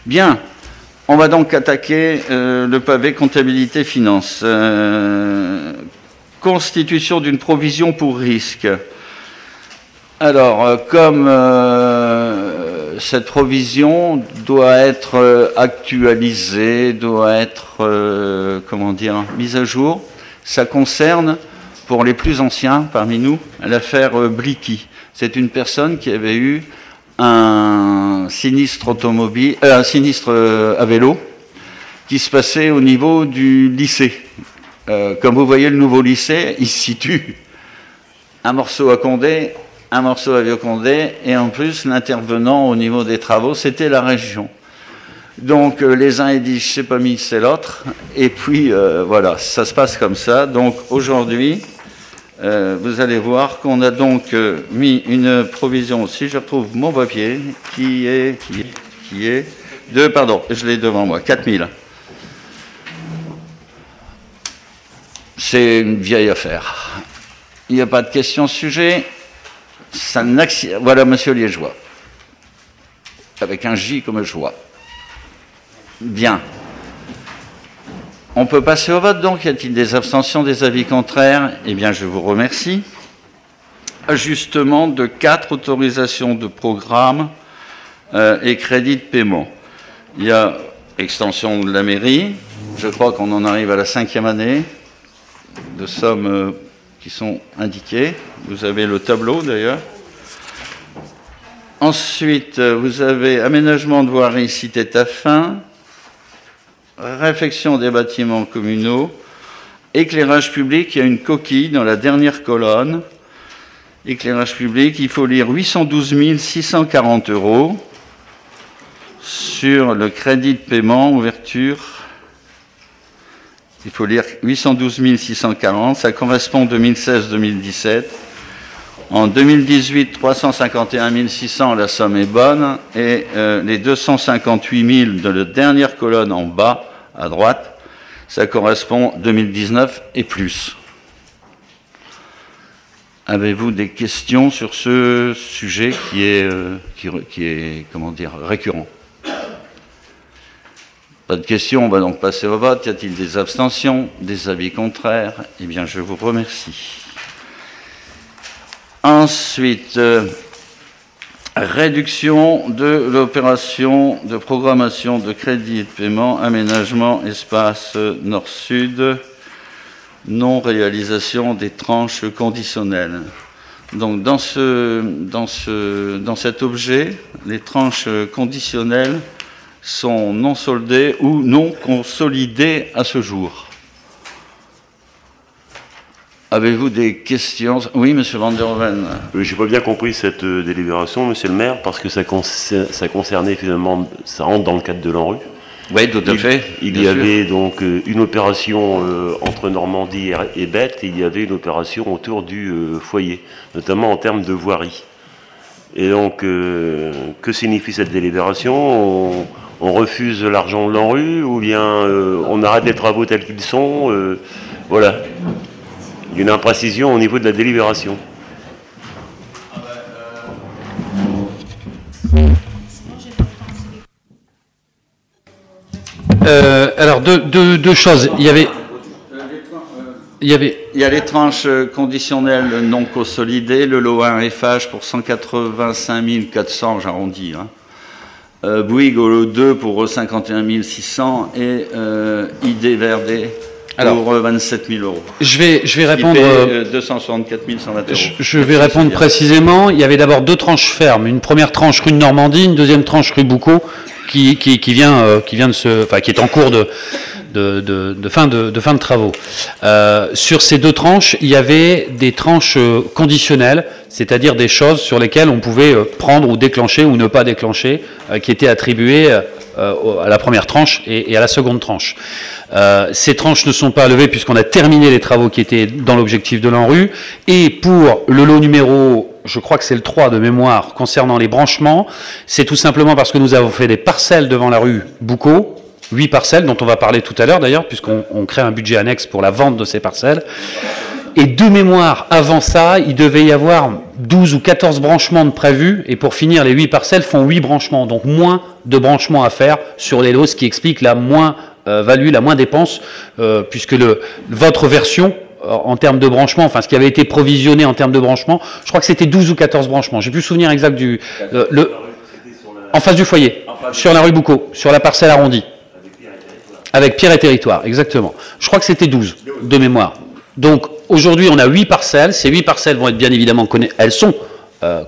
Bien, on va donc attaquer le pavé comptabilité finance. Constitution d'une provision pour risque. Alors, comme cette provision doit être actualisée, doit être, mise à jour, ça concerne, pour les plus anciens parmi nous, l'affaire Blicky. C'est une personne qui avait eu un sinistre automobile, un sinistre à vélo, qui se passait au niveau du lycée. Comme vous voyez, le nouveau lycée, il se situe un morceau à Condé, un morceau à Vieux-Condé, et en plus, l'intervenant au niveau des travaux, c'était la région. Donc, les uns, ils disent, je sais pas mis, c'est l'autre, et puis, voilà, ça se passe comme ça. Donc, aujourd'hui, vous allez voir qu'on a donc mis une provision, si je retrouve mon papier, qui est de, pardon, je l'ai devant moi, 4000. C'est une vieille affaire. Il n'y a pas de question sujet. Voilà, monsieur Liégeois. Avec un J comme joie. Bien. On peut passer au vote, donc. Y a-t-il des abstentions, des avis contraires? Eh bien, je vous remercie. Ajustement de 4 autorisations de programme et crédits de paiement. Il y a extension de la mairie. Je crois qu'on en arrive à la 5e année. De sommes qui sont indiquées. Vous avez le tableau d'ailleurs. Ensuite, vous avez aménagement de voirie cité Taffin, réfection des bâtiments communaux, éclairage public, il y a une coquille dans la dernière colonne. Éclairage public, il faut lire 812 640 € sur le crédit de paiement, ouverture. Il faut lire 812 640, ça correspond 2016-2017. En 2018, 351 600, la somme est bonne, et les 258 000 de la dernière colonne en bas, à droite, ça correspond 2019 et plus. Avez-vous des questions sur ce sujet qui est comment dire, récurrent? Pas de questions, on va donc passer au vote. Y a-t-il des abstentions, des avis contraires? Eh bien, je vous remercie. Ensuite, réduction de l'opération de programmation de crédit et de paiement, aménagement, espace nord-sud, non-réalisation des tranches conditionnelles. Donc, dans cet objet, les tranches conditionnelles sont non soldées ou non consolidées à ce jour. Avez-vous des questions? Oui, monsieur Van der Ven. Je n'ai pas bien compris cette délibération, monsieur le maire, parce que ça concernait finalement, ça rentre dans le cadre de l'ANRU. Oui, tout à fait. Il y avait donc une opération entre Normandie et Bète, et il y avait une opération autour du foyer, notamment en termes de voirie. Et donc, que signifie cette délibération? On refuse l'argent de l'ANRU, ou bien on arrête les travaux tels qu'ils sont? Voilà. Il y a une imprécision au niveau de la délibération. Alors, deux choses. Il y a les tranches conditionnelles non consolidées, le lot 1 FH pour 185 400, j'arrondis. Bouygues au lot 2 pour 51 600 et ID Verdé pour 27 000 €. Je vais répondre. 264 120 €. Je vais répondre précisément. Il y avait d'abord 2 tranches fermes. Une première tranche rue de Normandie, une deuxième tranche rue Boucau, qui est en cours de fin de travaux. Sur ces 2 tranches, il y avait des tranches conditionnelles, c'est-à-dire des choses sur lesquelles on pouvait prendre ou déclencher ou ne pas déclencher, qui étaient attribuées à la première tranche et à la seconde tranche. Ces tranches ne sont pas levées puisqu'on a terminé les travaux qui étaient dans l'objectif de l'ANRU. Et pour le lot numéro, je crois que c'est le 3 de mémoire, concernant les branchements, c'est tout simplement parce que nous avons fait des parcelles devant la rue Boucau, 8 parcelles dont on va parler tout à l'heure d'ailleurs, puisqu'on crée un budget annexe pour la vente de ces parcelles. Et de mémoire, avant ça, il devait y avoir 12 ou 14 branchements de prévus, et pour finir, les 8 parcelles font 8 branchements, donc moins de branchements à faire sur les lots, ce qui explique la moins value, la moins dépense, puisque votre version, en termes de branchement, enfin ce qui avait été provisionné en termes de branchement, je crois que c'était 12 ou 14 branchements, j'ai plus le souvenir exact du... en face du foyer, sur la rue Boucau, sur la parcelle arrondie. Avec Pierre et Territoire, exactement. Je crois que c'était 12, de mémoire. Donc, aujourd'hui, on a 8 parcelles. Ces 8 parcelles vont être bien évidemment elles sont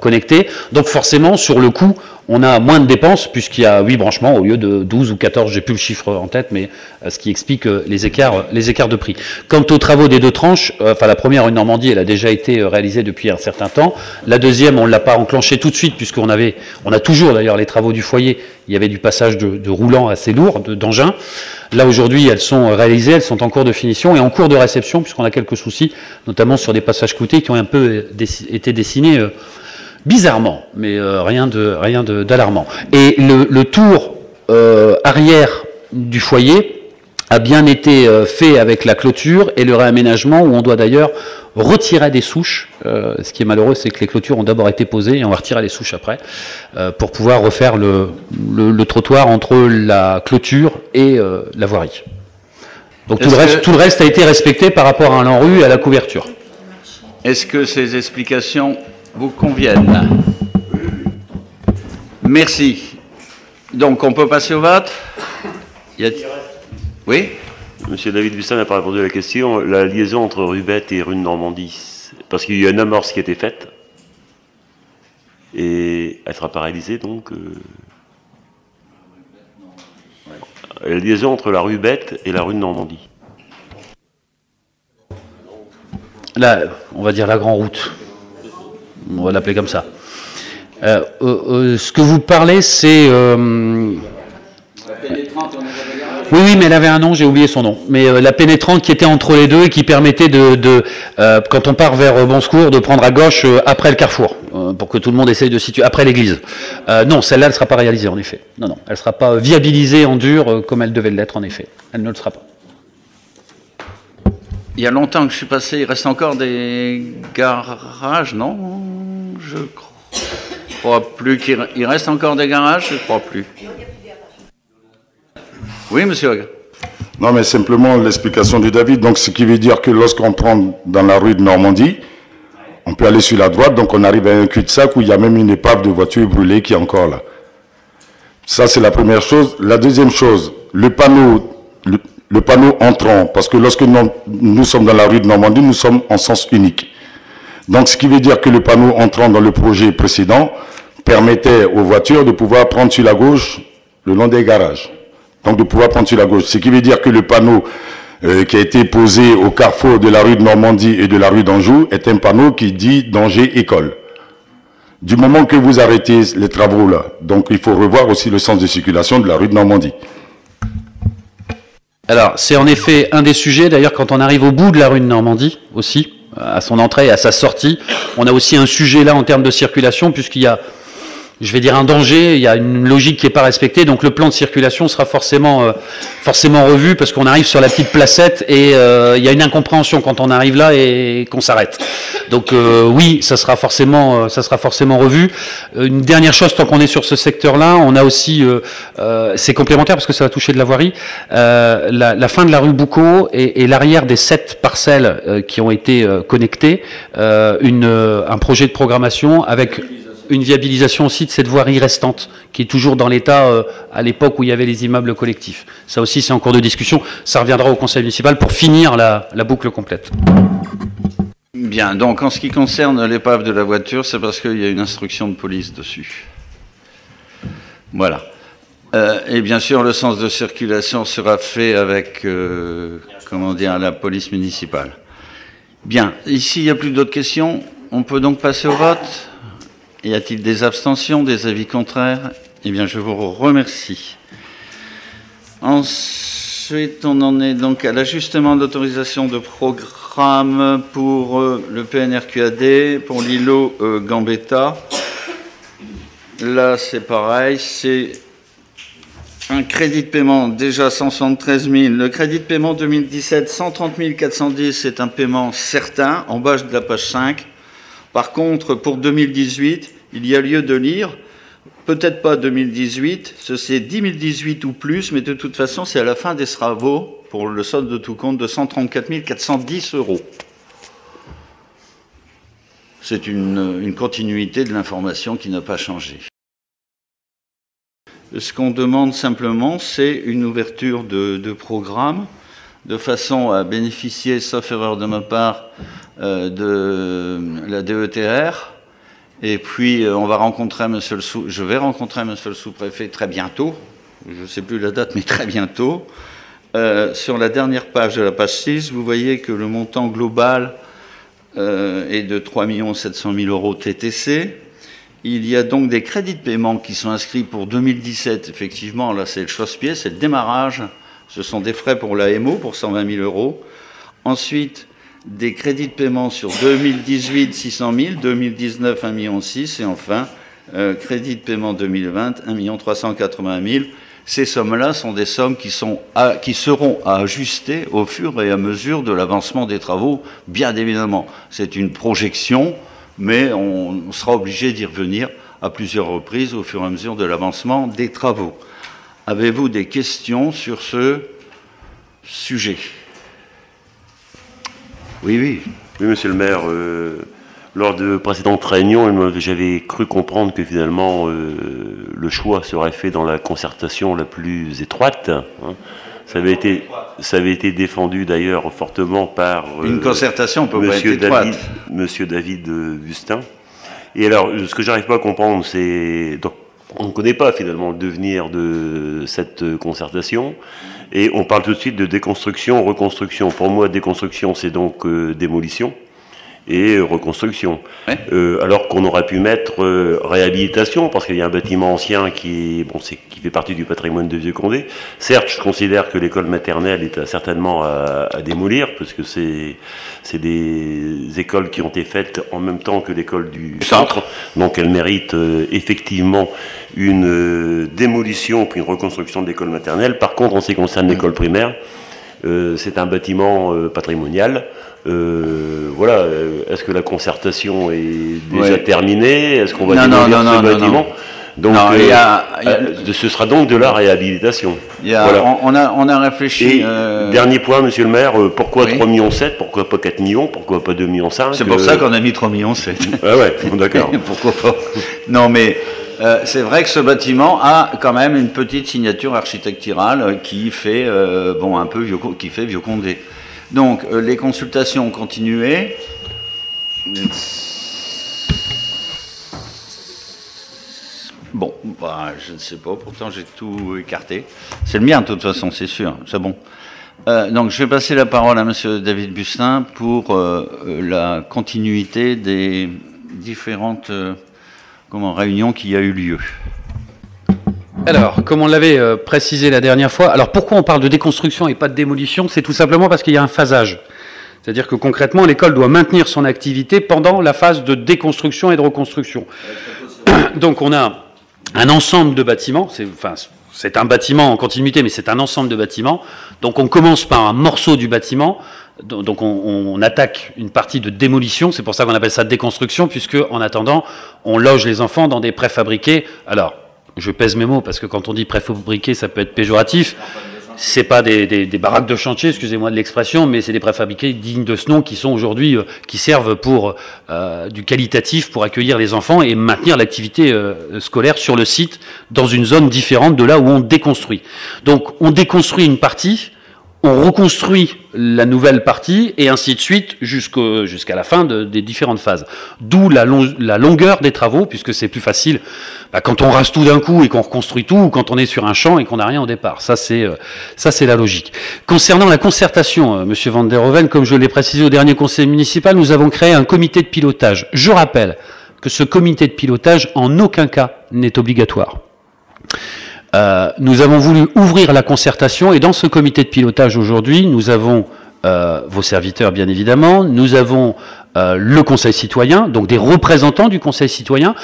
connectées. Donc, forcément, sur le coup, on a moins de dépenses puisqu'il y a 8 branchements au lieu de 12 ou 14. J'ai plus le chiffre en tête, mais ce qui explique les écarts de prix. Quant aux travaux des 2 tranches, enfin, la première, rue Normandie, elle a déjà été réalisée depuis un certain temps. La deuxième, on ne l'a pas enclenchée tout de suite puisqu'on a toujours d'ailleurs les travaux du foyer. Il y avait du passage de roulants assez lourd, d'engins. Là, aujourd'hui, elles sont réalisées, elles sont en cours de finition et en cours de réception, puisqu'on a quelques soucis, notamment sur des passages cloutés qui ont un peu été dessinés bizarrement, mais rien d'alarmant. Et le tour arrière du foyer a bien été fait avec la clôture et le réaménagement, où on doit d'ailleurs retirer des souches. Ce qui est malheureux, c'est que les clôtures ont d'abord été posées et on va retirer les souches après pour pouvoir refaire le trottoir entre la clôture et la voirie. Donc tout le reste a été respecté par rapport à l'enrue et à la couverture. Est-ce que ces explications vous conviennent? Merci. Donc on peut passer au vote? Oui? Monsieur David Bussin n'a pas répondu à la question. La liaison entre rue Bette et rue de Normandie, parce qu'il y a une amorce qui a été faite, et elle ne sera pas réalisée, donc... La liaison entre la rue Bette et la rue de Normandie. Là, on va dire la grande route. On va l'appeler comme ça. Ce que vous parlez, c'est... Oui, mais elle avait un nom, j'ai oublié son nom. Mais la pénétrante qui était entre les deux et qui permettait quand on part vers Bonsecours, de prendre à gauche après le carrefour, pour que tout le monde essaye de situer, après l'église. Non, celle-là, elle ne sera pas réalisée, en effet. Non, elle ne sera pas viabilisée en dur comme elle devait l'être, en effet. Elle ne le sera pas. Il y a longtemps que je suis passé, il reste encore des garages, non? Je crois plus qu'il reste encore des garages, je crois plus. Oui, monsieur Hague. Non, mais simplement l'explication de David. Donc, ce qui veut dire que lorsqu'on prend dans la rue de Normandie, on peut aller sur la droite, donc on arrive à un cul-de-sac où il y a même une épave de voiture brûlée qui est encore là. Ça, c'est la première chose. La deuxième chose, le panneau entrant, parce que lorsque nous sommes dans la rue de Normandie, nous sommes en sens unique. Donc, ce qui veut dire que le panneau entrant dans le projet précédent permettait aux voitures de pouvoir prendre sur la gauche le long des garages. Donc de pouvoir prendre sur la gauche. Ce qui veut dire que le panneau qui a été posé au carrefour de la rue de Normandie et de la rue d'Anjou est un panneau qui dit danger école. Du moment que vous arrêtez les travaux là, donc il faut revoir aussi le sens de circulation de la rue de Normandie. Alors c'est en effet un des sujets, d'ailleurs quand on arrive au bout de la rue de Normandie aussi, à son entrée et à sa sortie, on a aussi un sujet là en termes de circulation puisqu'il y a, je vais dire, un danger, il y a une logique qui n'est pas respectée, donc le plan de circulation sera forcément revu parce qu'on arrive sur la petite placette et il y a une incompréhension quand on arrive là et qu'on s'arrête. Donc oui, ça sera forcément revu. Une dernière chose, tant qu'on est sur ce secteur-là, on a aussi, c'est complémentaire parce que ça va toucher de la voirie, la fin de la rue Boucau et l'arrière des 7 parcelles qui ont été connectées, un projet de programmation avec une viabilisation aussi de cette voirie restante, qui est toujours dans l'état à l'époque où il y avait les immeubles collectifs. Ça aussi, c'est en cours de discussion. Ça reviendra au conseil municipal pour finir la boucle complète. Bien, donc en ce qui concerne l'épave de la voiture, c'est parce qu'il y a une instruction de police dessus. Voilà. Et bien sûr, le sens de circulation sera fait avec, la police municipale. Bien, ici, il n'y a plus d'autres questions. On peut donc passer au vote. Y a-t-il des abstentions, des avis contraires? Eh bien, je vous remercie. Ensuite, on en est donc à l'ajustement d'autorisation de programme pour le PNRQAD, pour l'îlot Gambetta. Là, c'est pareil, c'est Un crédit de paiement, déjà 173 000. Le crédit de paiement 2017, 130 410, c'est un paiement certain, en bas de la page 5. Par contre, pour 2018, il y a lieu de lire, peut-être pas 2018, c'est 2018 ou plus, mais de toute façon, c'est à la fin des travaux, pour le solde de tout compte, de 134 410 €. C'est une continuité de l'information qui n'a pas changé. Ce qu'on demande simplement, c'est une ouverture de programme, de façon à bénéficier, sauf erreur de ma part, de la DETR. Et puis, je vais rencontrer monsieur le sous-préfet très bientôt, je ne sais plus la date, mais très bientôt. Sur la dernière page de la page 6, vous voyez que le montant global est de 3 700 000 € TTC. Il y a donc des crédits de paiement qui sont inscrits pour 2017. Effectivement, là, c'est le chausse-pied, c'est le démarrage. Ce sont des frais pour l'AMO, pour 120 000 €. Ensuite, des crédits de paiement sur 2018, 600 000, 2019, 1,6 million, et enfin, crédit de paiement 2020, 1 380 000. Ces sommes-là sont des sommes qui seront à ajuster au fur et à mesure de l'avancement des travaux, bien évidemment. C'est une projection, mais on sera obligé d'y revenir à plusieurs reprises au fur et à mesure de l'avancement des travaux. Avez-vous des questions sur ce sujet? Oui. Oui, monsieur le maire, lors de précédentes réunions, j'avais cru comprendre que finalement le choix serait fait dans la concertation la plus étroite. Hein. Ça avait été défendu d'ailleurs fortement par une concertation peut pas être étroite. Monsieur David Bustin. Et alors, ce que j'arrive pas à comprendre, c'est donc on ne connaît pas finalement le devenir de cette concertation, et on parle tout de suite de déconstruction, reconstruction. Pour moi, déconstruction, c'est donc démolition, et reconstruction. Ouais. Alors qu'on aurait pu mettre réhabilitation, parce qu'il y a un bâtiment ancien qui fait partie du patrimoine de Vieux-Condé. Certes, je considère que l'école maternelle est certainement à démolir, parce que c'est des écoles qui ont été faites en même temps que l'école du centre, donc elles méritent effectivement une démolition puis une reconstruction de l'école maternelle. Par contre, en ce qui concerne l'école primaire, c'est un bâtiment patrimonial. Voilà, est-ce que la concertation est déjà terminée? Est-ce qu'on va démolir ce bâtiment? Donc, ce sera donc de la réhabilitation. Voilà. On a réfléchi. Et dernier point, monsieur le maire, pourquoi 3,7 millions, pourquoi pas 4 millions, pourquoi pas 2,5 millions? C'est pour ça qu'on a mis 3,7 millions. Ah ouais, d'accord. Pourquoi pas? Non, mais c'est vrai que ce bâtiment a quand même une petite signature architecturale qui fait un peu Vieux-Condé. Donc, les consultations ont continué. Bon, je ne sais pas, pourtant j'ai tout écarté. C'est le mien, de toute façon, c'est sûr, c'est bon. Donc, je vais passer la parole à monsieur David Bustin pour la continuité des différentes réunions qui a eu lieu. Alors, comme on l'avait précisé la dernière fois, alors pourquoi on parle de déconstruction et pas de démolition? C'est tout simplement parce qu'il y a un phasage. C'est-à-dire que concrètement, l'école doit maintenir son activité pendant la phase de déconstruction et de reconstruction. Donc on a un ensemble de bâtiments, c'est un bâtiment en continuité, mais c'est un ensemble de bâtiments. Donc on commence par un morceau du bâtiment, donc on attaque une partie de démolition, c'est pour ça qu'on appelle ça déconstruction, puisque en attendant, on loge les enfants dans des préfabriqués. Alors, je pèse mes mots, parce que quand on dit préfabriqué, ça peut être péjoratif. C'est pas des baraques de chantier, excusez-moi de l'expression, mais c'est des préfabriqués dignes de ce nom qui sont aujourd'hui, qui servent pour du qualitatif pour accueillir les enfants et maintenir l'activité scolaire sur le site dans une zone différente de là où on déconstruit. Donc on déconstruit une partie, on reconstruit la nouvelle partie et ainsi de suite jusqu'à la fin des différentes phases. D'où la longueur des travaux, puisque c'est plus facile quand on rase tout d'un coup et qu'on reconstruit tout, ou quand on est sur un champ et qu'on n'a rien au départ. Ça c'est la logique. Concernant la concertation, Monsieur Van der Hoeven, comme je l'ai précisé au dernier conseil municipal, nous avons créé un comité de pilotage. Je rappelle que ce comité de pilotage, en aucun cas, n'est obligatoire. Nous avons voulu ouvrir la concertation et dans ce comité de pilotage aujourd'hui, nous avons vos serviteurs bien évidemment, nous avons le Conseil citoyen, donc des représentants du Conseil citoyen.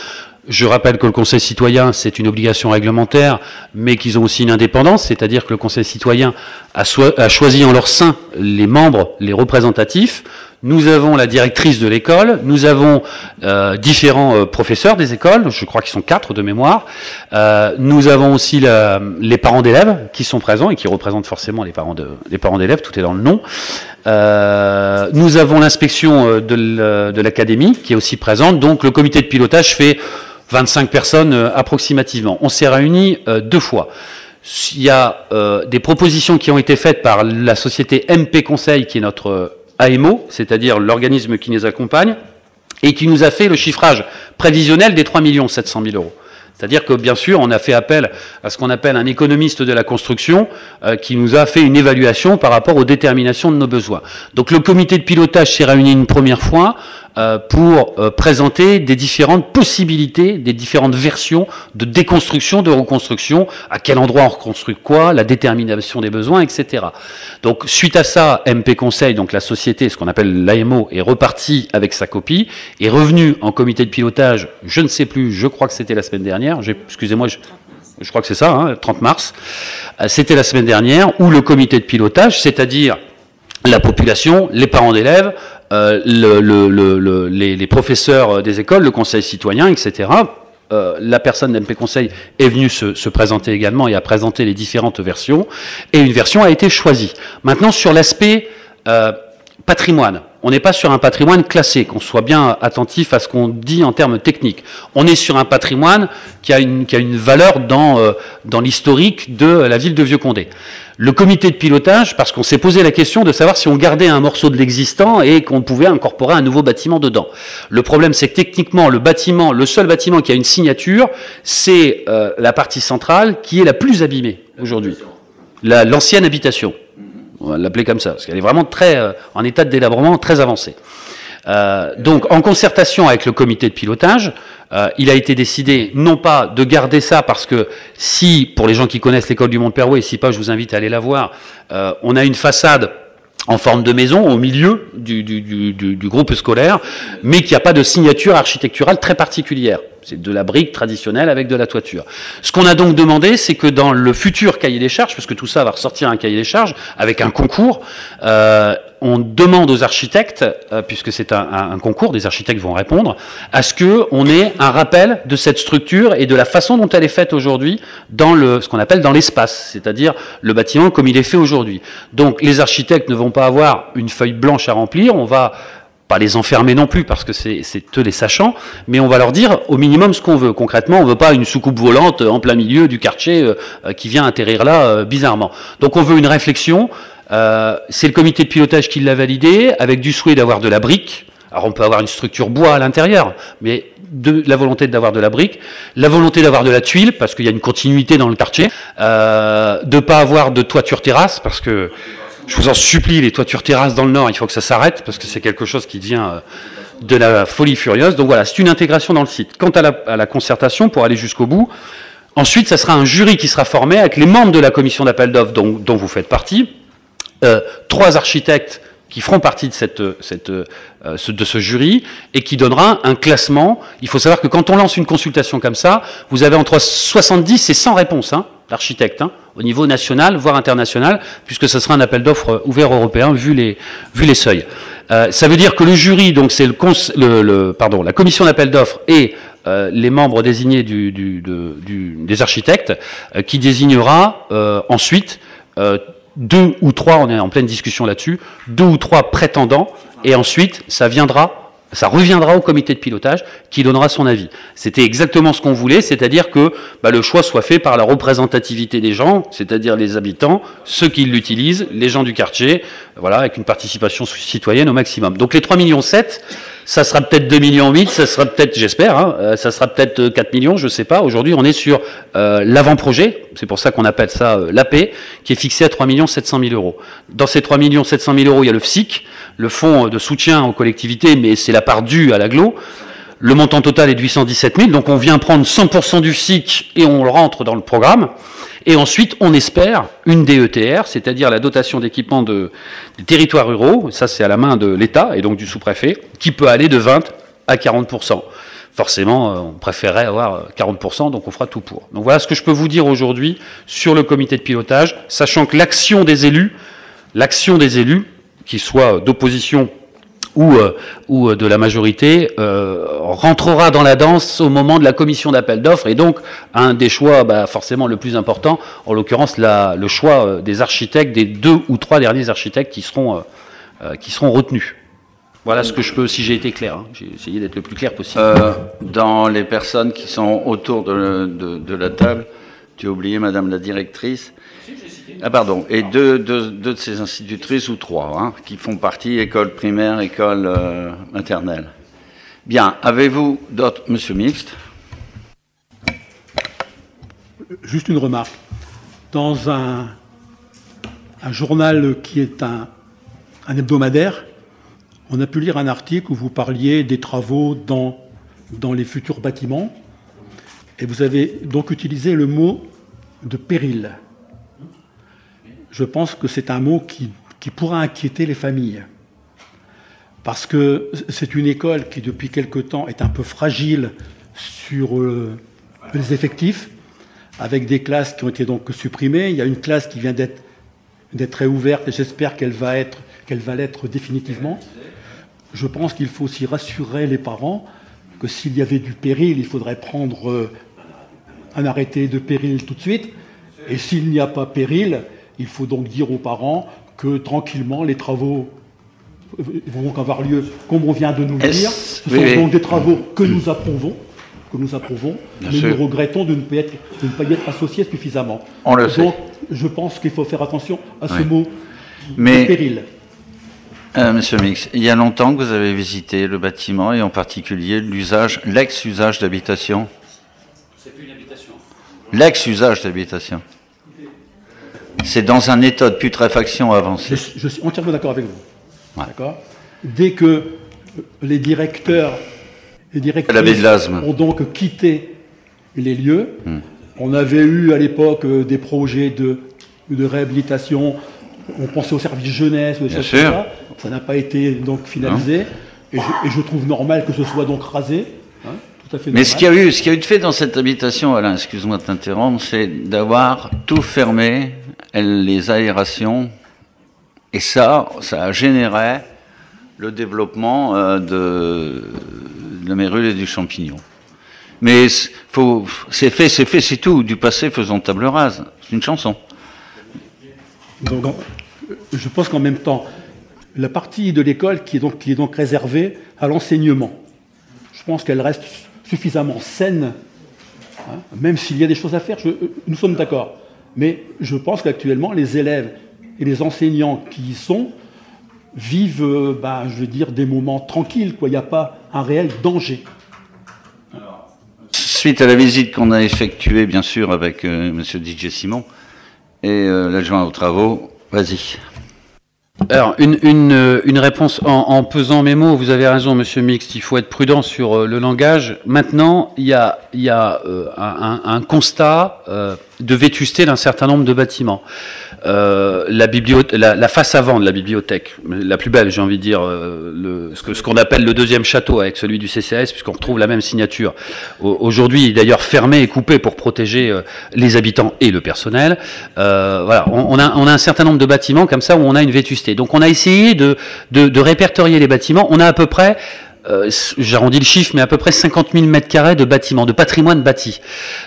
Je rappelle que le Conseil citoyen, c'est une obligation réglementaire, mais qu'ils ont aussi une indépendance, c'est-à-dire que le Conseil citoyen a choisi en leur sein les membres, les représentatifs. Nous avons la directrice de l'école, nous avons différents professeurs des écoles, je crois qu'ils sont 4 de mémoire. Nous avons aussi les parents d'élèves qui sont présents et qui représentent forcément les parents d'élèves, tout est dans le nom. Nous avons l'inspection de l'académie qui est aussi présente, donc le comité de pilotage fait 25 personnes approximativement. On s'est réunis 2 fois. Il y a des propositions qui ont été faites par la société MP Conseil, qui est notre AMO, c'est-à-dire l'organisme qui nous accompagne, et qui nous a fait le chiffrage prévisionnel des 3 700 000 euros. C'est-à-dire que, bien sûr, on a fait appel à ce qu'on appelle un économiste de la construction qui nous a fait une évaluation par rapport aux déterminations de nos besoins. Donc le comité de pilotage s'est réuni une première fois pour présenter des différentes possibilités, des différentes versions de déconstruction, de reconstruction, à quel endroit on reconstruit quoi, la détermination des besoins, etc. Donc suite à ça, MP Conseil, donc la société, ce qu'on appelle l'AMO, est reparti avec sa copie, est revenu en comité de pilotage, je ne sais plus, je crois que c'était la semaine dernière, excusez-moi, je crois que c'est ça, hein, 30 mars, c'était la semaine dernière, où le comité de pilotage, c'est-à-dire la population, les parents d'élèves, les professeurs des écoles, le conseil citoyen, etc. La personne d'MP Conseil est venue se présenter également et a présenté les différentes versions, et une version a été choisie. Maintenant, sur l'aspect patrimoine, on n'est pas sur un patrimoine classé, qu'on soit bien attentif à ce qu'on dit en termes techniques. On est sur un patrimoine qui a une valeur dans l'historique de la ville de Vieux-Condé. Le comité de pilotage, parce qu'on s'est posé la question de savoir si on gardait un morceau de l'existant et qu'on pouvait incorporer un nouveau bâtiment dedans. Le problème, c'est que techniquement, le seul bâtiment qui a une signature, c'est la partie centrale qui est la plus abîmée aujourd'hui. L'ancienne habitation. On va l'appeler comme ça, parce qu'elle est vraiment en état de délabrement très avancé. Donc, en concertation avec le comité de pilotage, il a été décidé non pas de garder ça, parce que si, pour les gens qui connaissent l'école du Mont-de-Perouet, et si pas, je vous invite à aller la voir, on a une façade en forme de maison au milieu du groupe scolaire, mais qui n'a pas de signature architecturale très particulière. C'est de la brique traditionnelle avec de la toiture. Ce qu'on a donc demandé, c'est que dans le futur cahier des charges, parce que tout ça va ressortir un cahier des charges, avec un concours, on demande aux architectes, puisque c'est un concours, des architectes vont répondre, à ce qu'on ait un rappel de cette structure et de la façon dont elle est faite aujourd'hui dans ce qu'on appelle dans l'espace, c'est-à-dire le bâtiment comme il est fait aujourd'hui. Donc les architectes ne vont pas avoir une feuille blanche à remplir, on va pas les enfermer non plus, parce que c'est eux les sachants, mais on va leur dire au minimum ce qu'on veut. Concrètement, on veut pas une soucoupe volante en plein milieu du quartier qui vient atterrir là bizarrement. Donc on veut une réflexion. C'est le comité de pilotage qui l'a validé, avec du souhait d'avoir de la brique. Alors on peut avoir une structure bois à l'intérieur, mais la volonté d'avoir de la brique, la volonté d'avoir de la tuile, parce qu'il y a une continuité dans le quartier, de pas avoir de toiture terrasse, parce que je vous en supplie, les toitures terrasses dans le Nord, il faut que ça s'arrête, parce que c'est quelque chose qui devient de la folie furieuse. Donc voilà, c'est une intégration dans le site. Quant à la concertation, pour aller jusqu'au bout, ensuite, ça sera un jury qui sera formé avec les membres de la commission d'appel d'offres dont vous faites partie, 3 architectes qui feront partie de ce jury et qui donnera un classement. Il faut savoir que quand on lance une consultation comme ça, vous avez entre 70 et 100 réponses d'architectes, au niveau national, voire international, puisque ce sera un appel d'offres ouvert européen, vu les seuils. Ça veut dire que le jury, donc c'est la commission d'appel d'offres et les membres désignés des architectes, qui désignera ensuite 2 ou 3, on est en pleine discussion là-dessus, 2 ou 3 prétendants, et ensuite ça reviendra au comité de pilotage qui donnera son avis. C'était exactement ce qu'on voulait, c'est-à-dire que le choix soit fait par la représentativité des gens, c'est-à-dire les habitants, ceux qui l'utilisent, les gens du quartier, voilà, avec une participation citoyenne au maximum. Donc les 3,7 millions, ça sera peut-être 2,8 millions, ça sera peut-être, j'espère, ça sera peut-être 4 millions, je sais pas. Aujourd'hui, on est sur l'avant-projet, c'est pour ça qu'on appelle ça l'AP, qui est fixé à 3 700 000 euros. Dans ces 3 700 000 euros, il y a le FSIC, le fonds de soutien aux collectivités, mais c'est la part due à l'agglo. Le montant total est de 817 000, donc on vient prendre 100% du FSIC et on le rentre dans le programme. Et ensuite, on espère une DETR, c'est-à-dire la dotation d'équipement des territoires ruraux, ça c'est à la main de l'État et donc du sous-préfet, qui peut aller de 20 à 40%. Il forcément, on préférerait avoir 40%, donc on fera tout pour. Donc voilà ce que je peux vous dire aujourd'hui sur le comité de pilotage, sachant que l'action des élus, qu'ils soient d'opposition ou de la majorité, rentrera dans la danse au moment de la commission d'appel d'offres, et donc un des choix forcément le plus important, en l'occurrence le choix des architectes, des 2 ou 3 derniers architectes qui seront retenus. Voilà ce que je peux, si j'ai été clair, hein. J'ai essayé d'être le plus clair possible. Dans les personnes qui sont autour de la table, tu as oublié Madame la directrice. Ah pardon, et deux de ces institutrices ou 3, hein, qui font partie école primaire, école maternelle. Bien, avez-vous d'autres, Monsieur Mixte? Juste une remarque. Dans un journal qui est un hebdomadaire, on a pu lire un article où vous parliez des travaux dans les futurs bâtiments, et vous avez donc utilisé le mot de péril. Je pense que c'est un mot qui pourra inquiéter les familles, parce que c'est une école qui, depuis quelque temps, est un peu fragile sur les effectifs, avec des classes qui ont été donc supprimées. Il y a une classe qui vient d'être réouverte, et j'espère qu'elle va l'être définitivement. Je pense qu'il faut aussi rassurer les parents que s'il y avait du péril, il faudrait prendre un arrêté de péril tout de suite. Et s'il n'y a pas péril, il faut donc dire aux parents que tranquillement les travaux vont donc avoir lieu, comme on vient de nous le dire. Ce sont donc des travaux que nous approuvons, mais nous regrettons de ne pas y être associés suffisamment. On le sait. Donc je pense qu'il faut faire attention à ce mot de péril. Monsieur Mix, il y a longtemps que vous avez visité le bâtiment, et en particulier l'ex-usage d'habitation. C'est plus une habitation. L'ex-usage d'habitation. C'est dans un état de putréfaction avancé. Je suis entièrement d'accord avec vous. Ouais. D'accord. Dès que les directeurs ont donc quitté les lieux, on avait eu à l'époque des projets de réhabilitation. On pensait au service jeunesse, ou des choses comme ça. Ça n'a pas été donc finalisé. Et je trouve normal que ce soit donc rasé. Hein, tout à fait normal. Mais ce qu'il y a eu de fait dans cette habitation, Alain, excuse-moi de t'interrompre, c'est d'avoir tout fermé, les aérations. Et ça a généré le développement de la mérule et du champignon. Mais c'est fait, c'est tout. Du passé, faisons table rase. C'est une chanson. Donc, je pense qu'en même temps, la partie de l'école qui est donc réservée à l'enseignement, je pense qu'elle reste suffisamment saine, hein, même s'il y a des choses à faire, nous sommes d'accord. Mais je pense qu'actuellement, les élèves et les enseignants qui y sont vivent, je veux dire, des moments tranquilles, quoi. Il n'y a pas un réel danger. Suite à la visite qu'on a effectuée, bien sûr, avec M. Didier Simon, et l'adjoint aux travaux, vas-y. Alors, une réponse en pesant mes mots. Vous avez raison, Monsieur Mixte, il faut être prudent sur le langage. Maintenant, il y a un constat de vétusté d'un certain nombre de bâtiments. La face avant de la bibliothèque, la plus belle, j'ai envie de dire, ce qu'on appelle le deuxième château avec celui du CCAS, puisqu'on retrouve la même signature. Aujourd'hui, d'ailleurs fermé et coupé pour protéger les habitants et le personnel. Voilà, on a un certain nombre de bâtiments comme ça où on a une vétusté. Donc on a essayé de répertorier les bâtiments. On a à peu près j'arrondis le chiffre, mais à peu près 50 000 mètres carrés de bâtiments, de patrimoine bâti.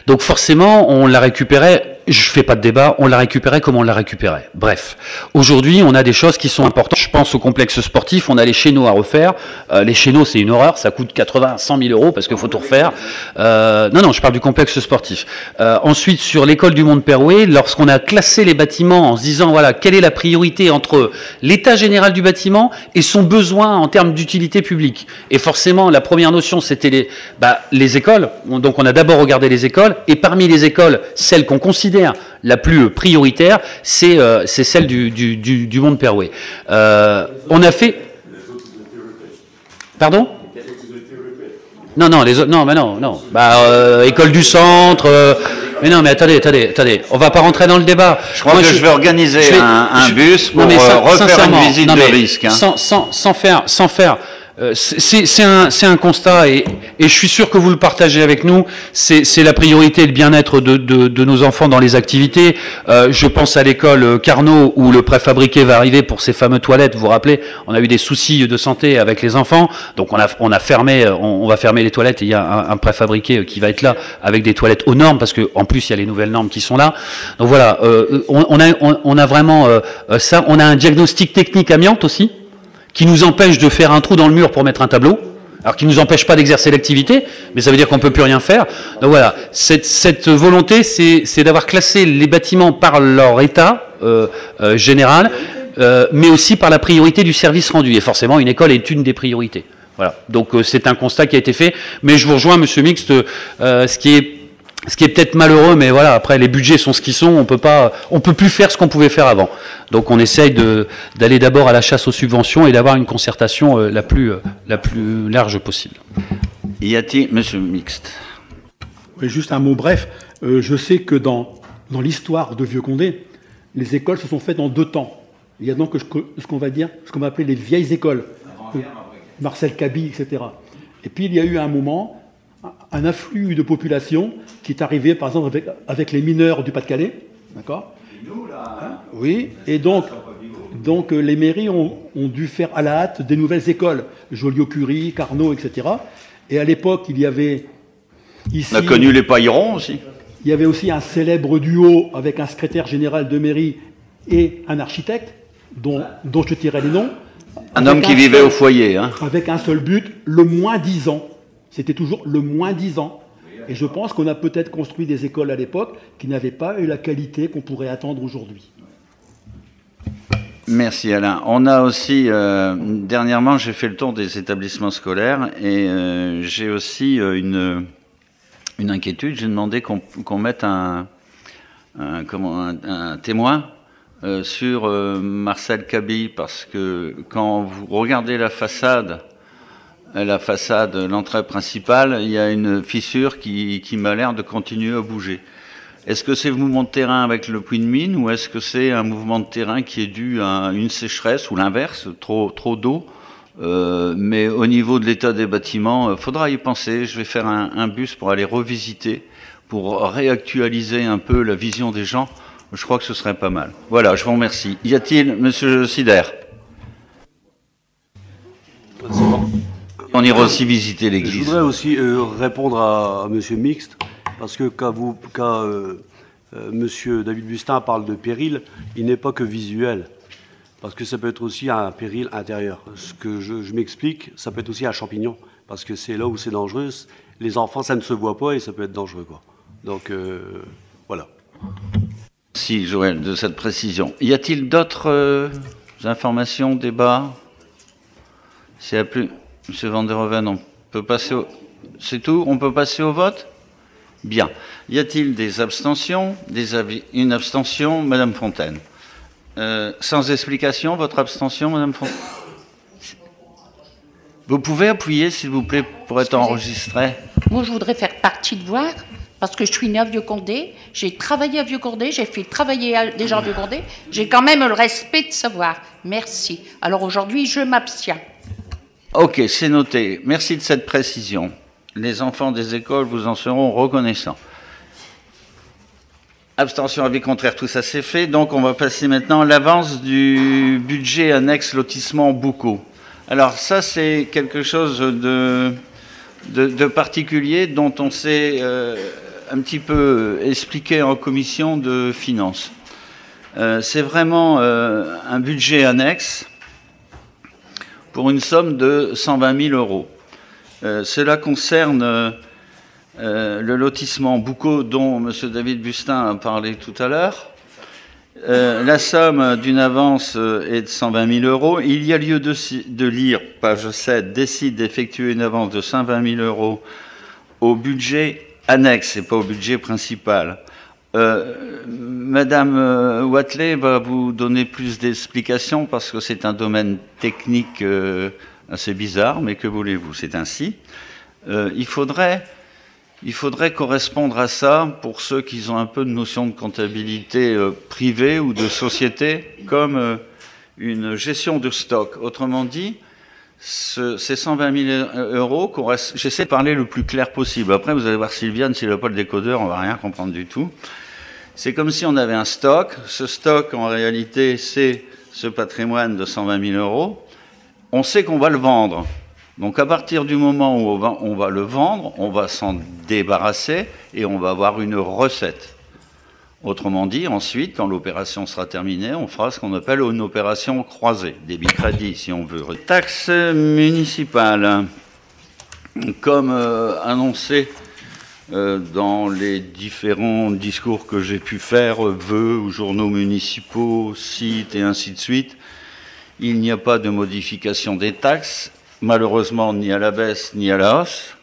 Donc forcément, on l'a récupéré, je fais pas de débat, on l'a récupéré comme on l'a récupéré. Bref, aujourd'hui, on a des choses qui sont importantes. Je pense au complexe sportif, on a les chéneaux à refaire. Les chéneaux, c'est une horreur, ça coûte 80 100 000 euros parce qu'il faut tout refaire. Non, je parle du complexe sportif. Ensuite, sur l'école du Mont-de-Perouet, lorsqu'on a classé les bâtiments en se disant, voilà, quelle est la priorité entre l'état général du bâtiment et son besoin en termes d'utilité publique. Et forcément, la première notion, c'était les écoles. Donc, on a d'abord regardé les écoles. Et parmi les écoles, celle qu'on considère la plus prioritaire, c'est celle du Mont-de-Perouet. On a fait... Pardon ? Non, les autres... Non. École du centre... Mais non, mais attendez, on va pas rentrer dans le débat. Je crois que je vais organiser un bus pour refaire une visite de risque. Hein. Sans faire c'est un constat et je suis sûr que vous le partagez avec nous. C'est la priorité et le bien-être de nos enfants dans les activités. Je pense à l'école Carnot où le préfabriqué va arriver pour ces fameuses toilettes. Vous vous rappelez, on a eu des soucis de santé avec les enfants, donc on va fermer les toilettes et il y a un préfabriqué qui va être là avec des toilettes aux normes parce que en plus il y a les nouvelles normes qui sont là. Donc voilà, on a vraiment ça. On a un diagnostic technique amiante aussi, qui nous empêche de faire un trou dans le mur pour mettre un tableau, alors qui ne nous empêche pas d'exercer l'activité, mais ça veut dire qu'on ne peut plus rien faire. Donc voilà, cette volonté, c'est d'avoir classé les bâtiments par leur état général, mais aussi par la priorité du service rendu. Et forcément, une école est une des priorités. Voilà. Donc c'est un constat qui a été fait, mais je vous rejoins, Monsieur Mixte, ce qui est peut-être malheureux, mais voilà, après les budgets sont ce qu'ils sont, on peut plus faire ce qu'on pouvait faire avant. Donc on essaye d'aller d'abord à la chasse aux subventions et d'avoir une concertation la plus large possible. Y a-t-il, Monsieur Mixte? Oui, juste un mot bref. Je sais que dans l'histoire de Vieux-Condé, les écoles se sont faites en 2 temps. Il y a donc ce qu'on va appeler les vieilles écoles, Marcel Caby, etc. Et puis il y a eu un moment un afflux de population qui est arrivé, par exemple, avec les mineurs du Pas-de-Calais, d'accord ? Nous, là, oui, et donc les mairies ont dû faire à la hâte des nouvelles écoles, Joliot-Curie, Carnot, etc. Et à l'époque, il y avait ici... On a connu les Paillerons aussi. Il y avait aussi un célèbre duo avec un secrétaire général de mairie et un architecte, dont je tirais les noms. Un homme qui vivait au foyer. Hein. Avec un seul but, le moins 10 ans. C'était toujours le moins 10 ans. Et je pense qu'on a peut-être construit des écoles à l'époque qui n'avaient pas eu la qualité qu'on pourrait attendre aujourd'hui. Merci Alain. On a aussi, dernièrement, j'ai fait le tour des établissements scolaires et j'ai aussi une inquiétude. J'ai demandé qu'on mette un témoin sur Marcel Caby, parce que quand vous regardez la façade, l'entrée principale, il y a une fissure qui m'a l'air de continuer à bouger. Est-ce que c'est le mouvement de terrain avec le puits de mine, ou est-ce que c'est un mouvement de terrain qui est dû à une sécheresse, ou l'inverse, trop d'eau? Mais au niveau de l'état des bâtiments, faudra y penser. Je vais faire un bus pour aller revisiter, pour réactualiser un peu la vision des gens. Je crois que ce serait pas mal. Voilà, je vous remercie. Y a-t-il, Monsieur Sider? On ira aussi visiter l'église. Je voudrais aussi répondre à Monsieur Mixte, parce que quand Monsieur David Bustin parle de péril, il n'est pas que visuel, parce que ça peut être aussi un péril intérieur. Ce que je m'explique, ça peut être aussi un champignon, parce que c'est là où c'est dangereux. Les enfants, ça ne se voit pas et ça peut être dangereux, quoi. Donc voilà. Merci Joël de cette précision. Y a-t-il d'autres informations, débats? S'il n'y a plus, M. Van der Hoeven, on peut passer au... C'est tout? On peut passer au vote? Bien. Y a-t-il des abstentions? Des avis? Une abstention, Madame Fontaine. Sans explication, votre abstention, Madame Fontaine? Vous pouvez appuyer, s'il vous plaît, pour être enregistré? Moi, je voudrais faire partie de voir, parce que je suis née à Vieux-Condé, j'ai travaillé à Vieux-Condé, j'ai fait travailler des gens à Vieux-Condé, j'ai quand même le respect de savoir. Merci. Alors aujourd'hui, je m'abstiens. Ok, c'est noté. Merci de cette précision. Les enfants des écoles vous en seront reconnaissants. Abstention, avis contraire, tout ça c'est fait. Donc on va passer maintenant à l'avance du budget annexe lotissement Boucau. Alors ça c'est quelque chose de particulier dont on s'est un petit peu expliqué en commission de finances. C'est vraiment un budget annexe pour une somme de 120 000 euros. Cela concerne le lotissement Boucau dont M. David Bustin a parlé tout à l'heure. La somme d'une avance est de 120 000 euros. Il y a lieu de lire, page 7, décide d'effectuer une avance de 120 000 euros au budget annexe et pas au budget principal. Madame Watley va vous donner plus d'explications parce que c'est un domaine technique assez bizarre, mais que voulez-vous, c'est ainsi. Il faudrait correspondre à ça pour ceux qui ont un peu de notion de comptabilité privée ou de société, comme une gestion de stock. Autrement dit, Ces 120 000 euros, j'essaie de parler le plus clair possible. Après, vous allez voir Sylviane, s'il n'a pas le décodeur, on va rien comprendre du tout. C'est comme si on avait un stock. Ce stock, en réalité, c'est ce patrimoine de 120 000 euros. On sait qu'on va le vendre. Donc, à partir du moment où on va le vendre, on va s'en débarrasser et on va avoir une recette. Autrement dit, ensuite, quand l'opération sera terminée, on fera ce qu'on appelle une opération croisée, débit-crédit, si on veut. Taxe municipale, comme annoncé dans les différents discours que j'ai pu faire, vœux ou journaux municipaux, sites et ainsi de suite, il n'y a pas de modification des taxes, malheureusement ni à la baisse ni à la hausse.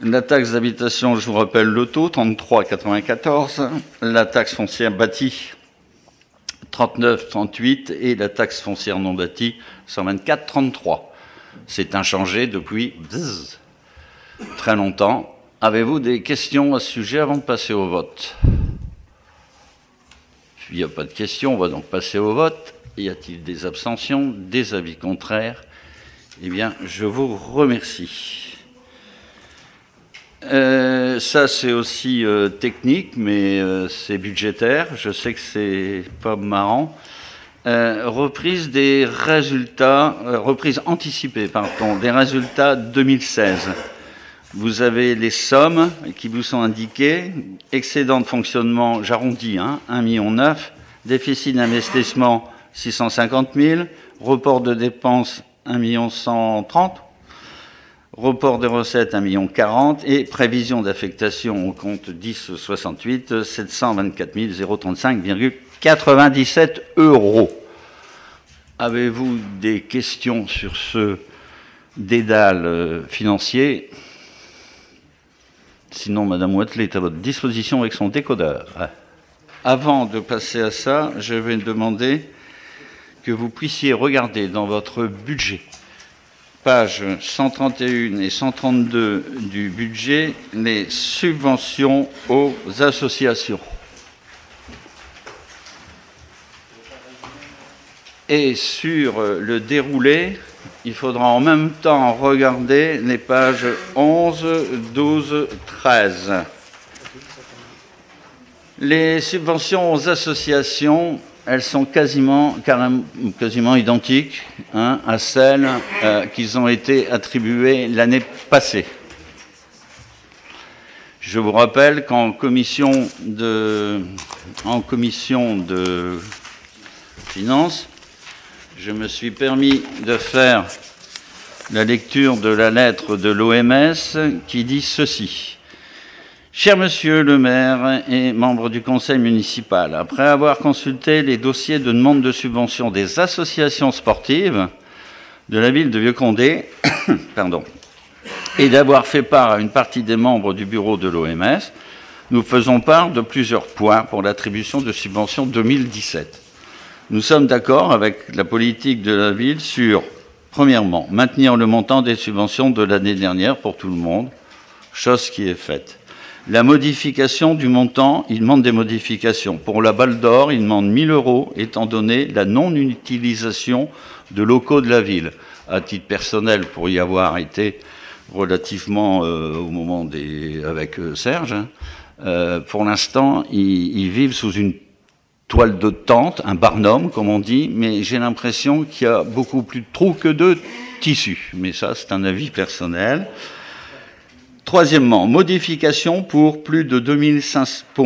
La taxe d'habitation, je vous rappelle le taux, 33,94. La taxe foncière bâtie, 39,38. Et la taxe foncière non bâtie, 124,33. C'est inchangé depuis très longtemps. Avez-vous des questions à ce sujet avant de passer au vote? Il n'y a pas de questions, on va donc passer au vote. Y a-t-il des abstentions, des avis contraires? Eh bien, je vous remercie. Ça, c'est aussi technique, mais c'est budgétaire. Je sais que c'est pas marrant. Reprise des résultats, reprise anticipée, pardon, des résultats 2016. Vous avez les sommes qui vous sont indiquées. Excédent de fonctionnement, j'arrondis, 1,9 million. Déficit d'investissement, 650 000. Report de dépenses, 1,130 000. Report des recettes, 1,40 million. Et prévision d'affectation au compte 1068, 724 035,97 €. Avez-vous des questions sur ce dédale financier? Sinon, Madame Wathelet est à votre disposition avec son décodeur. Avant de passer à ça, je vais demander que vous puissiez regarder dans votre budget, pages 131 et 132 du budget, les subventions aux associations. Et sur le déroulé, il faudra en même temps regarder les pages 11, 12, 13. Les subventions aux associations, elles sont quasiment identiques à celles qui ont été attribuées l'année passée. Je vous rappelle qu'en commission de finances, je me suis permis de faire la lecture de la lettre de l'OMS qui dit ceci. Cher Monsieur le maire et membres du conseil municipal, après avoir consulté les dossiers de demande de subvention des associations sportives de la ville de Vieux-Condé, et d'avoir fait part à une partie des membres du bureau de l'OMS, nous faisons part de plusieurs points pour l'attribution de subventions 2017. Nous sommes d'accord avec la politique de la ville sur, premièrement, maintenir le montant des subventions de l'année dernière pour tout le monde, chose qui est faite. La modification du montant, il demande des modifications. Pour la Balle d'Or, il demande 1 000 € étant donné la non-utilisation de locaux de la ville. À titre personnel, pour y avoir été relativement au moment avec Serge, pour l'instant, ils vivent sous une toile de tente, un barnum, comme on dit, mais j'ai l'impression qu'il y a beaucoup plus de trous que de tissus. Mais ça, c'est un avis personnel. Troisièmement, modification pour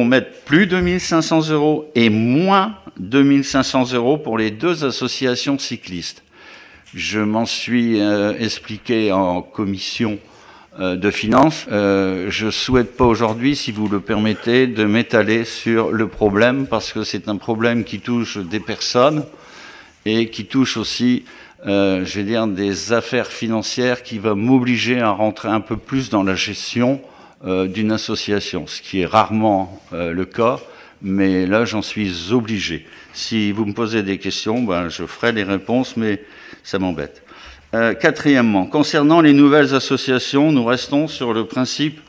mettre plus de 1 500 € et moins de 1 500 € pour les deux associations cyclistes. Je m'en suis expliqué en commission de finances. Je ne souhaite pas aujourd'hui, si vous le permettez, de m'étaler sur le problème, parce que c'est un problème qui touche des personnes et qui touche aussi je vais dire, des affaires financières qui va m'obliger à rentrer un peu plus dans la gestion d'une association, ce qui est rarement le cas, mais là, j'en suis obligé. Si vous me posez des questions, je ferai les réponses, mais ça m'embête. Quatrièmement, concernant les nouvelles associations, nous restons sur le principe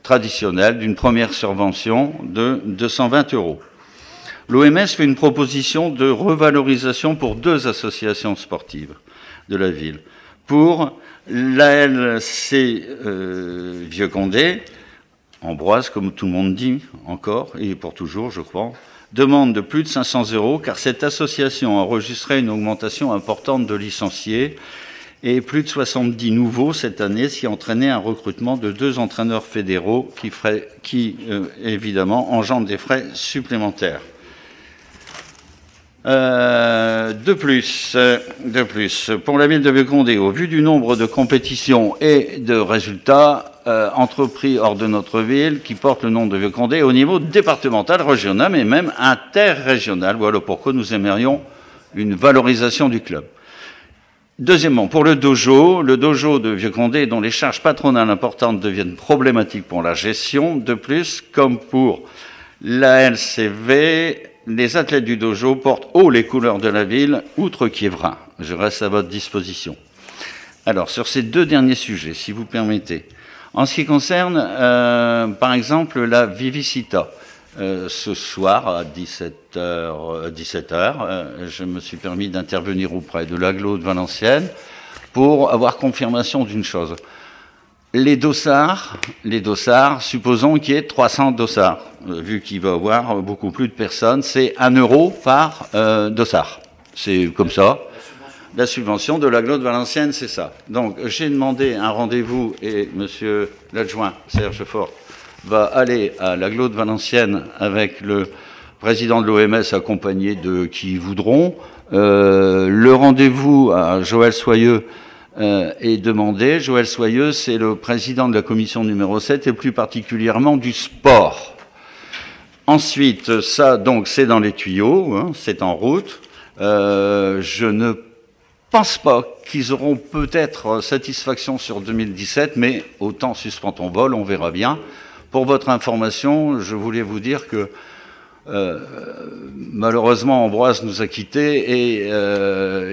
traditionnel d'une première subvention de 220 €. L'OMS fait une proposition de revalorisation pour deux associations sportives de la ville. pour l'ALC Vieux-Condé, Ambroise, comme tout le monde dit encore, et pour toujours, je crois, demande de plus de 500 € car cette association a enregistré une augmentation importante de licenciés et plus de 70 nouveaux cette année, ce qui a entraîné un recrutement de 2 entraîneurs fédéraux qui évidemment, engendre des frais supplémentaires. De plus, pour la ville de Vieux-Condé, au vu du nombre de compétitions et de résultats entrepris hors de notre ville, qui portent le nom de Vieux-Condé au niveau départemental, régional, mais même interrégional, voilà pourquoi nous aimerions une valorisation du club. Deuxièmement, pour le dojo de Vieux-Condé, dont les charges patronales importantes deviennent problématiques pour la gestion. De plus, comme pour la LCV, les athlètes du dojo portent haut les couleurs de la ville, outre Quiévrain. Je reste à votre disposition. Alors, sur ces 2 derniers sujets, si vous permettez. En ce qui concerne, par exemple, la Vivicita, ce soir à 17h, je me suis permis d'intervenir auprès de l'agglo de Valenciennes pour avoir confirmation d'une chose. Les dossards, supposons qu'il y ait 300 dossards, vu qu'il va y avoir beaucoup plus de personnes, c'est 1 € par dossard. C'est comme ça. La subvention de l'agglo de Valenciennes, c'est ça. Donc, j'ai demandé un rendez-vous et monsieur l'adjoint, Serge Fort, va aller à l'agglo de Valenciennes avec le président de l'OMS accompagné de qui voudront. Le rendez-vous à Joël Soyeux est demandé. Joël Soyeux, c'est le président de la commission numéro 7 et plus particulièrement du sport. Ensuite, ça, donc, c'est dans les tuyaux, hein, c'est en route. Je ne pense pas qu'ils auront peut-être satisfaction sur 2017, mais autant suspend-on vol, on verra bien. Pour votre information, je voulais vous dire que malheureusement Ambroise nous a quittés et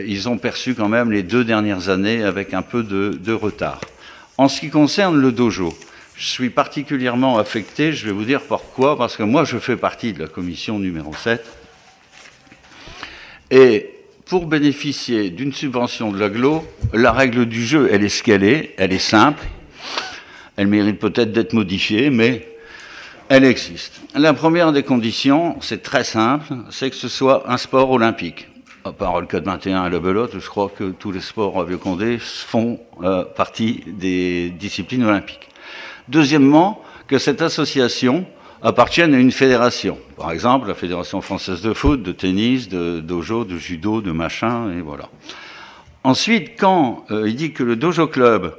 ils ont perçu quand même les 2 dernières années avec un peu de retard. En ce qui concerne le dojo, je suis particulièrement affecté, je vais vous dire pourquoi, parce que moi je fais partie de la commission numéro 7 et pour bénéficier d'une subvention de l'agglo, la règle du jeu, elle est ce qu'elle est, elle est simple, elle mérite peut-être d'être modifiée, mais elle existe. La première des conditions, c'est très simple, c'est que ce soit un sport olympique. À part le 4-21 à la belote, je crois que tous les sports à Vieux-Condé font partie des disciplines olympiques. Deuxièmement, que cette association appartiennent à une fédération. Par exemple, la Fédération française de foot, de tennis, de dojo, de judo, de machin, et voilà. Ensuite, quand il dit que le dojo club,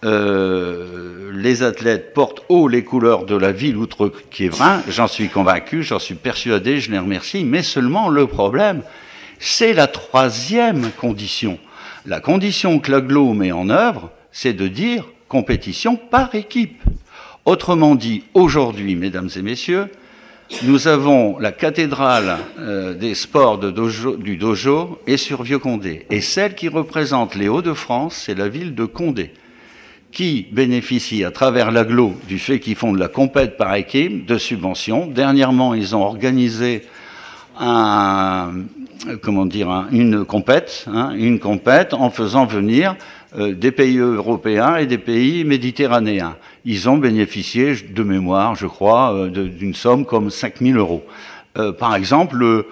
les athlètes portent haut les couleurs de la ville outre-Quiévrain, j'en suis convaincu, j'en suis persuadé, je les remercie, mais seulement le problème, c'est la 3e condition. La condition que l'agglo met en œuvre, c'est de dire compétition par équipe. Autrement dit, aujourd'hui, mesdames et messieurs, nous avons la cathédrale des sports du dojo et sur Vieux-Condé. Et celle qui représente les Hauts-de-France, c'est la ville de Condé, qui bénéficie à travers l'agglo du fait qu'ils font de la compète par équipe, de subventions. Dernièrement, ils ont organisé une compète en faisant venir des pays européens et des pays méditerranéens. Ils ont bénéficié, de mémoire, je crois, d'une somme comme 5 000 €. Par exemple,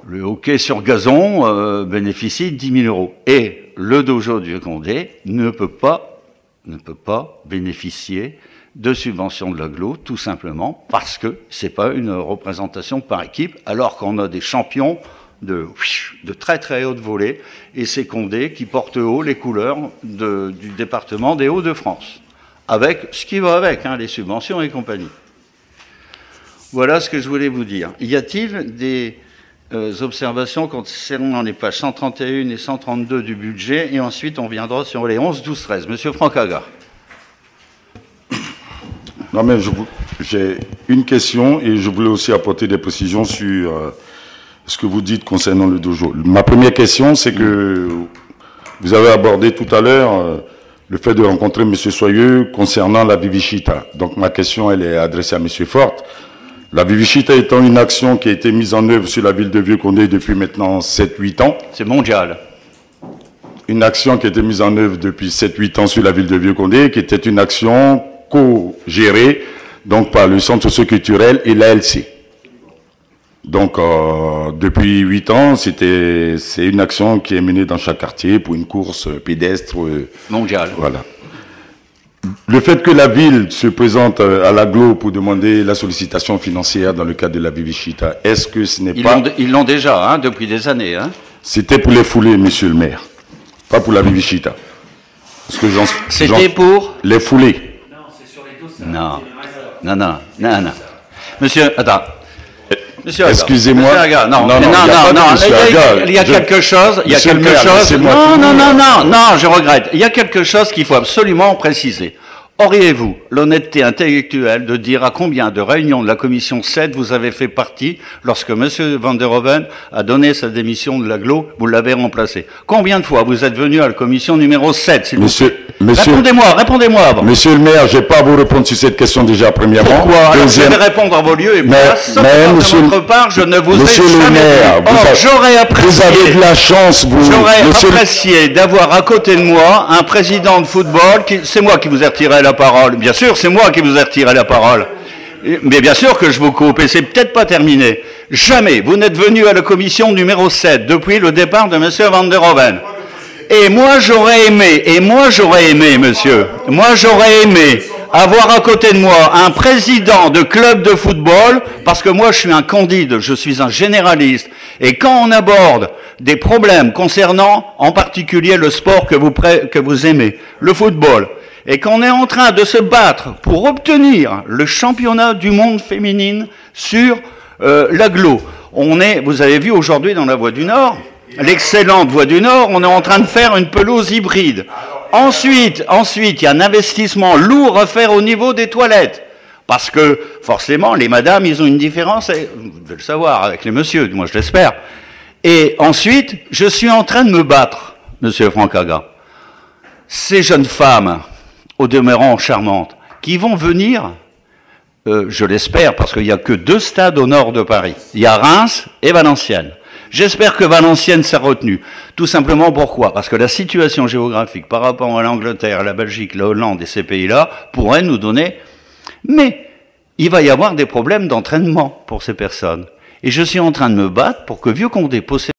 le hockey sur gazon bénéficie de 10 000 €. Et le dojo du Vieux-Condé ne peut pas bénéficier de subventions de l'agglo, tout simplement parce que c'est pas une représentation par équipe, alors qu'on a des champions de très très haute volée, et c'est Condé qui porte haut les couleurs du département des Hauts-de-France, avec ce qui va avec, les subventions et compagnie. Voilà ce que je voulais vous dire. Y a-t-il des observations concernant les pages 131 et 132 du budget, et ensuite on viendra sur les 11, 12, 13. Monsieur Francaga. Non, mais j'ai une question et je voulais aussi apporter des précisions sur ce que vous dites concernant le dojo. Ma première question, c'est que vous avez abordé tout à l'heure le fait de rencontrer M. Soyeux concernant la Vivicita. Donc ma question, elle est adressée à M. Forte. La Vivicita étant une action qui a été mise en œuvre sur la ville de Vieux-Condé depuis maintenant 7-8 ans. C'est mondial. une action qui était mise en œuvre depuis 7-8 ans sur la ville de Vieux-Condé, qui était une action co-gérée donc par le Centre socio-culturel et l'ALC. Donc, depuis 8 ans, c'est une action qui est menée dans chaque quartier pour une course pédestre. Mondiale. Voilà. Le fait que la ville se présente à l'agglo pour demander la sollicitation financière dans le cadre de la Vivichita, est-ce que ce n'est pas... Ils l'ont déjà, hein, depuis des années. Hein. C'était pour les foulées, monsieur le maire, pas pour la Vivichita. C'était pour les foulées. Non, c'est sur les dossiers. Non. Monsieur, attends. Monsieur Aga. Excusez-moi. Monsieur Aga, non, il y a quelque chose. Non, je regrette. Il y a quelque chose qu'il faut absolument préciser. Auriez-vous l'honnêteté intellectuelle de dire à combien de réunions de la commission 7 vous avez fait partie lorsque M. Van der Hoeven a donné sa démission de l'agglo, vous l'avez remplacé? Combien de fois vous êtes venu à la commission numéro 7, s'il vous plaît? Répondez-moi avant. Monsieur le maire, je n'ai pas à vous répondre sur cette question déjà, premièrement. Pourquoi? Alors, je vais répondre à vos lieux et place. De votre part, je ne vous ai jamais maire, j'aurais apprécié. Vous avez de la chance, J'aurais apprécié d'avoir à côté de moi un président de football c'est moi qui vous ai retiré la parole. Bien sûr, c'est moi qui vous ai retiré la parole. Mais bien sûr que je vous coupe, et c'est peut-être pas terminé. Jamais vous n'êtes venu à la commission numéro 7 depuis le départ de M. Van der Hoeven. Et moi j'aurais aimé, monsieur, avoir à côté de moi un président de club de football, parce que moi je suis un candide, je suis un généraliste, et quand on aborde des problèmes concernant en particulier le sport que vous aimez, le football, et qu'on est en train de se battre pour obtenir le championnat du monde féminine sur l'agglo, vous avez vu aujourd'hui dans la Voie du Nord, l'excellente Voie du Nord, on est en train de faire une pelouse hybride. Ensuite, il y a un investissement lourd à faire au niveau des toilettes. Parce que, forcément, les madames, ils ont une différence, vous devez le savoir, avec les messieurs, moi je l'espère. Et ensuite, je suis en train de me battre, monsieur Franck Aga. Ces jeunes femmes, au demeurant charmantes, qui vont venir, je l'espère, parce qu'il n'y a que 2 stades au nord de Paris. Il y a Reims et Valenciennes. J'espère que Valenciennes s'est retenue. Tout simplement pourquoi? Parce que la situation géographique par rapport à l'Angleterre, à la Belgique, la Hollande et ces pays-là pourrait nous donner... Mais il va y avoir des problèmes d'entraînement pour ces personnes. Et je suis en train de me battre pour que Vieux-Condé possède